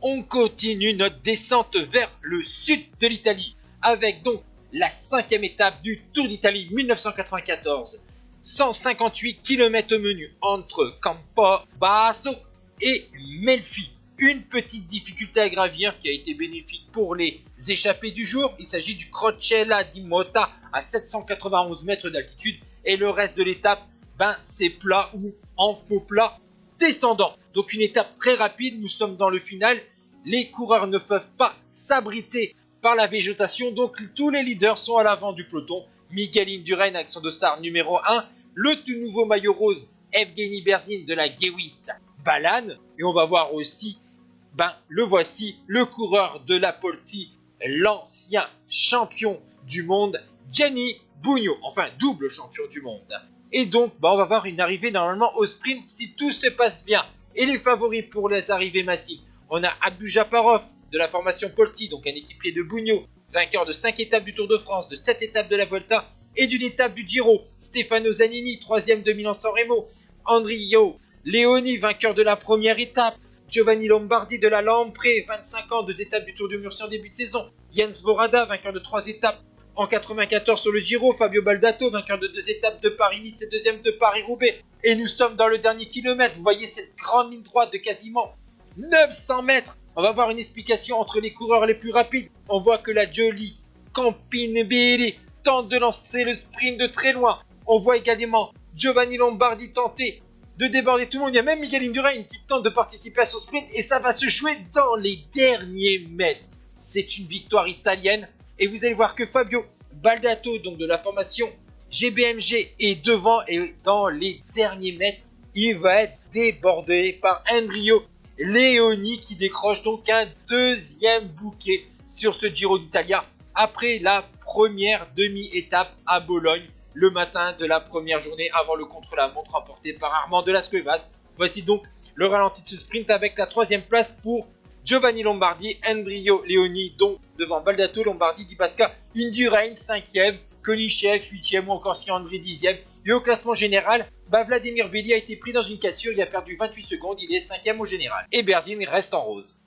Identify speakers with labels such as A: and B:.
A: on continue notre descente vers le sud de l'Italie, avec donc la 5e étape du Tour d'Italie 1994. 158 km au menu entre Campobasso et Melfi. Une petite difficulté à gravir qui a été bénéfique pour les échappés du jour. Il s'agit du Crocella di Mota à 791 mètres d'altitude. Et le reste de l'étape, c'est plat ou en faux plat descendant. Donc une étape très rapide, nous sommes dans le final. Les coureurs ne peuvent pas s'abriter par la végétation. Donc tous les leaders sont à l'avant du peloton. Miguel Indurain avec son dossard numéro 1. Le tout nouveau maillot rose, Evgeny Berzin de la Gewis Balan. Et on va voir aussi, le voici, le coureur de la Polti, l'ancien champion du monde, Gianni Bugno, enfin double champion du monde. Et donc, on va voir une arrivée normalement au sprint si tout se passe bien. Et les favoris pour les arrivées massives, on a Abdou Japarov de la formation Polti, donc un équipier de Bugno, vainqueur de 5 étapes du Tour de France, de 7 étapes de la Vuelta et d'une étape du Giro. Stefano Zanini, 3e de Milan-San Remo. Andrio Leoni, vainqueur de la première étape. Giovanni Lombardi de la Lampre, 25 ans, 2 étapes du Tour de Murcie en début de saison. Jens Vorada, vainqueur de 3 étapes en 94 sur le Giro. Fabio Baldato, vainqueur de 2 étapes de Paris-Nice et 2e de Paris-Roubaix. Et nous sommes dans le dernier kilomètre. Vous voyez cette grande ligne droite de quasiment 900 mètres. On va voir une explication entre les coureurs les plus rapides. On voit que la Jolie Campinebili tente de lancer le sprint de très loin. On voit également Giovanni Lombardi tenter de déborder tout le monde. Il y a même Miguel Indurain qui tente de participer à son sprint et ça va se jouer dans les derniers mètres. C'est une victoire italienne et vous allez voir que Fabio Baldato, donc de la formation GBMG, est devant et dans les derniers mètres, il va être débordé par Andrio Leoni qui décroche donc un 2e bouquet sur ce Giro d'Italia après la première demi-étape à Bologne le matin de la première journée avant le contre-la-montre remporté par Armand de Las Cuevas. Voici donc le ralenti de ce sprint avec la 3e place pour Giovanni Lombardi, Andrio Leoni, donc devant Baldato, Lombardi, Di Basca, Indurain 5e, Konichev 8e ou encore Siandri 10e. Et au classement général, Vladimir Belli a été pris dans une cassure, il a perdu 28 secondes, il est 5e au général. Et Berzin reste en rose.